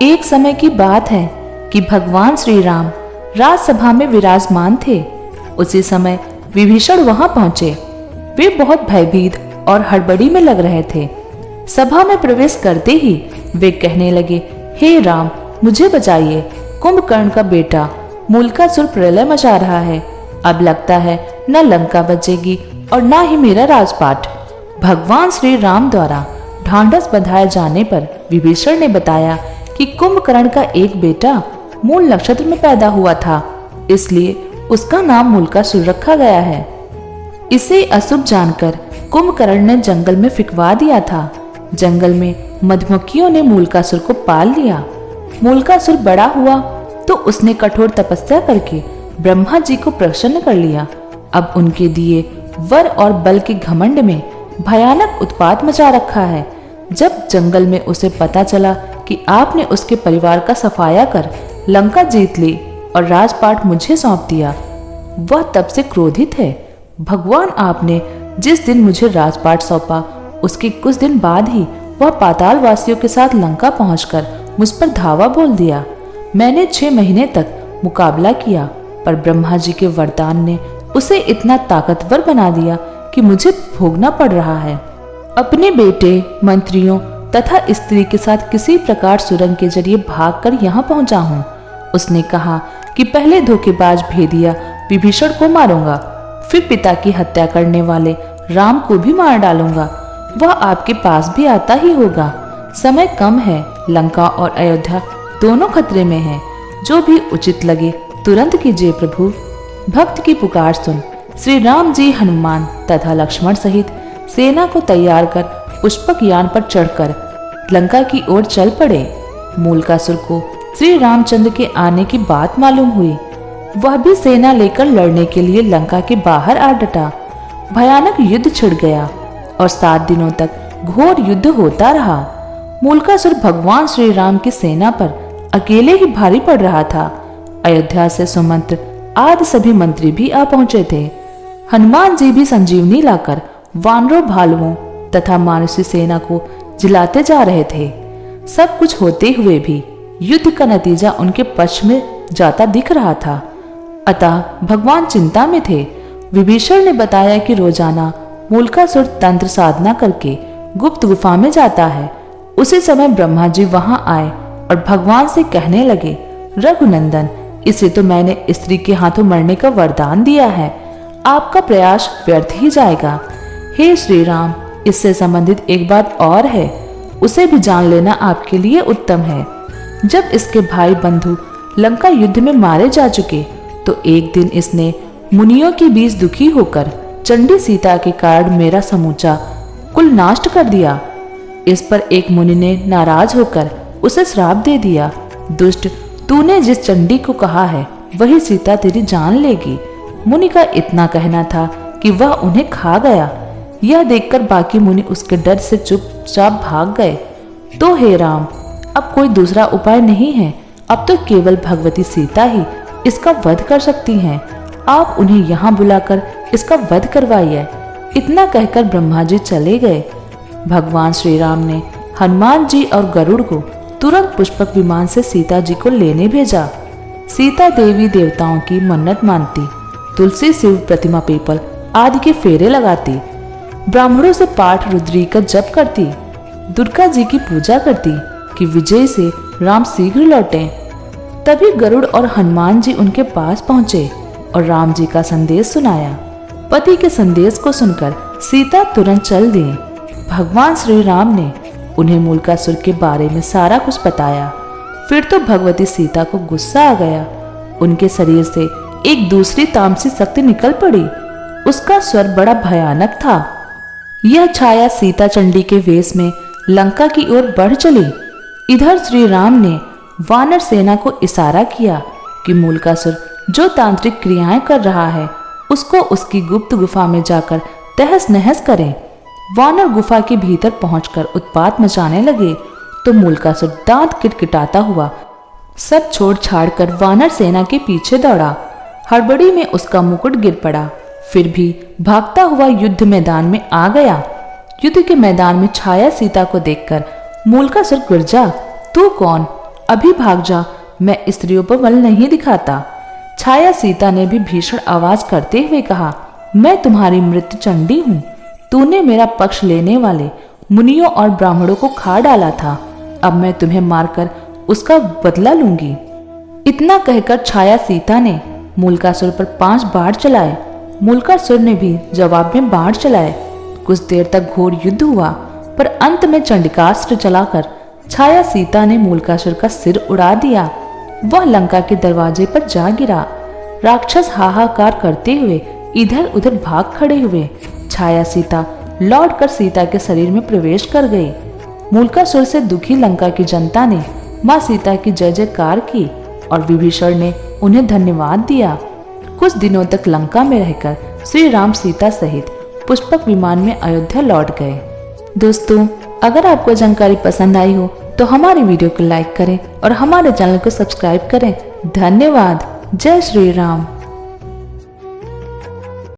एक समय की बात है कि भगवान श्री राम राजसभा में विराजमान थे। उसी समय विभीषण वहां पहुंचे। वे बहुत भयभीत और हड़बड़ी में लग रहे थे। सभा में प्रवेश करते ही वे कहने लगे, हे राम, मुझे बचाइए। कुंभकर्ण का बेटा मूलकासुर प्रलय मचा रहा है। अब लगता है न लंका बचेगी और न ही मेरा राजपाट। भगवान श्री राम द्वारा ढांढस बंधाए जाने पर विभीषण ने बताया कि कुंभकर्ण का एक बेटा मूल नक्षत्र में पैदा हुआ था, इसलिए उसका नाम मूलकासुर रखा गया है। इसे अशुभ जानकर कुंभकर्ण ने जंगल में फिकवा दिया था। जंगल में मधुमक्खियों ने मूलकासुर को पाल लिया। मूलकासुर बड़ा हुआ तो उसने कठोर तपस्या करके ब्रह्मा जी को प्रसन्न कर लिया। अब उनके दिए वर और बल के घमंड में भयानक उत्पात मचा रखा है। जब जंगल में उसे पता चला कि आपने उसके परिवार का सफाया कर लंका जीत ली और राजपाट मुझे सौंप दिया, वह तब से क्रोधित है। भगवान, आपने जिस दिन मुझे राजपाट सौंपा उसके कुछ दिन बाद ही वह पाताल वासियों के साथ लंका पहुंचकर मुझ पर धावा बोल दिया। मैंने 6 महीने तक मुकाबला किया, पर ब्रह्मा जी के वरदान ने उसे इतना ताकतवर बना दिया कि मुझे भोगना पड़ रहा है। अपने बेटे, मंत्रियों तथा स्त्री के साथ किसी प्रकार सुरंग के जरिए भागकर यहाँ पहुंचा हूँ। उसने कहा कि पहले धोखेबाज भेदिया विभीषण को मारूंगा, फिर पिता की हत्या करने वाले राम को भी मार डालूंगा। वह आपके पास भी आता ही होगा। समय कम है, लंका और अयोध्या दोनों खतरे में हैं। जो भी उचित लगे तुरंत कीजिए प्रभु। भक्त की पुकार सुन श्री राम जी हनुमान तथा लक्ष्मण सहित सेना को तैयार कर पुष्पक यान पर चढ़कर लंका की ओर चल पड़े। मूलकासुर को श्री रामचंद्र के आने की बात मालूम हुई। वह भी सेना लेकर लड़ने के लिए लंका के बाहर आ डटा। भयानक युद्ध छिड़ गया और 7 दिनों तक घोर युद्ध होता रहा। मूलकासुर भगवान श्री राम की सेना पर अकेले ही भारी पड़ रहा था। अयोध्या से सुमंत्र आदि सभी मंत्री भी आ पहुंचे थे। हनुमान जी भी संजीवनी लाकर वानरों, भालुओं तथा मानुषी सेना को जिलाते जा रहे थे। सब कुछ होते हुए भी युद्ध का नतीजा उनके पक्ष में जाता दिख रहा था। अतः भगवान चिंता में थे। विभीषण ने बताया कि रोजाना मूलकासुर तंत्र साधना करके गुप्त गुफा में जाता है। उसी समय ब्रह्मा जी वहां आए और भगवान से कहने लगे, रघुनंदन, इसे तो मैंने स्त्री के हाथों मरने का वरदान दिया है। आपका प्रयास व्यर्थ ही जाएगा। हे श्री राम, इससे संबंधित एक बात और है, उसे भी जान लेना आपके लिए उत्तम है। जब इसके भाई बंधु लंका युद्ध में मारे जा चुके तो एक दिन इसने मुनियों के बीच दुखी होकर चंडी सीता के कारण मेरा समूचा कुल नष्ट कर दिया। इस पर एक मुनि ने नाराज होकर उसे श्राप दे दिया, दुष्ट, तूने जिस चंडी को कहा है वही सीता तेरी जान लेगी। मुनि का इतना कहना था कि वह उन्हें खा गया। यह देखकर बाकी मुनि उसके डर से चुपचाप भाग गए। तो हे राम, अब कोई दूसरा उपाय नहीं है। अब तो केवल भगवती सीता ही इसका वध कर सकती हैं। आप उन्हें यहाँ बुलाकर इसका वध करवाइए। इतना कहकर ब्रह्मा जी चले गए। भगवान श्री राम ने हनुमान जी और गरुड़ को तुरंत पुष्पक विमान से सीता जी को लेने भेजा। सीता देवी देवताओं की मन्नत मानती, तुलसी, शिव प्रतिमा, पीपल आदि के फेरे लगाती, ब्राह्मणों से पाठ रुद्री का जप करती, दुर्गा जी की पूजा करती कि विजय से राम शीघ्र लौटें। तभी गरुड़ और हनुमान जी उनके पास पहुंचे और राम जी का संदेश सुनाया। पति के संदेश को सुनकर सीता तुरंत चल दी। भगवान श्री राम ने उन्हें मूलकासुर के बारे में सारा कुछ बताया। फिर तो भगवती सीता को गुस्सा आ गया। उनके शरीर से एक दूसरी तामसी शक्ति निकल पड़ी। उसका स्वर बड़ा भयानक था। यह छाया सीता चंडी के वेश में लंका की ओर बढ़ चली। इधर श्री राम ने वानर सेना को इशारा किया कि मूलकासुर जो तांत्रिक क्रियाएं कर रहा है उसको उसकी गुप्त गुफा में जाकर तहस नहस करें। वानर गुफा के भीतर पहुंचकर उत्पात मचाने लगे तो मूलकासुर दांत किटकिटाता हुआ सब छोड़ छाड़ कर वानर सेना के पीछे दौड़ा। हड़बड़ी में उसका मुकुट गिर पड़ा। फिर भी भागता हुआ युद्ध मैदान में आ गया। युद्ध के मैदान में छाया सीता को देखकर मूलकासुर गिरजा, तू कौन? अभी भाग जा, मैं स्त्रियों पर बल नहीं दिखाता। छाया सीता ने भी भीषण आवाज करते हुए कहा, मैं तुम्हारी मृत्यु चंडी हूँ। तूने मेरा पक्ष लेने वाले मुनियों और ब्राह्मणों को खा डाला था, अब मैं तुम्हें मारकर उसका बदला लूंगी। इतना कहकर छाया सीता ने मूलकासुर पर 5 बाण चलाए। मूलकासुर ने भी जवाब में बाण चलाए। कुछ देर तक घोर युद्ध हुआ, पर अंत में चंडिकास्त्र चलाकर छाया सीता ने मूलकासुर का सिर उड़ा दिया। वह लंका के दरवाजे पर जा गिरा। राक्षस हाहाकार करते हुए इधर उधर भाग खड़े हुए। छाया सीता लौटकर सीता के शरीर में प्रवेश कर गई। मूलकासुर से दुखी लंका की जनता ने माँ सीता की जय जयकार की और विभीषण ने उन्हें धन्यवाद दिया। कुछ दिनों तक लंका में रहकर श्री राम सीता सहित पुष्पक विमान में अयोध्या लौट गए। दोस्तों, अगर आपको जानकारी पसंद आई हो तो हमारी वीडियो को लाइक करें और हमारे चैनल को सब्सक्राइब करें। धन्यवाद। जय श्री राम।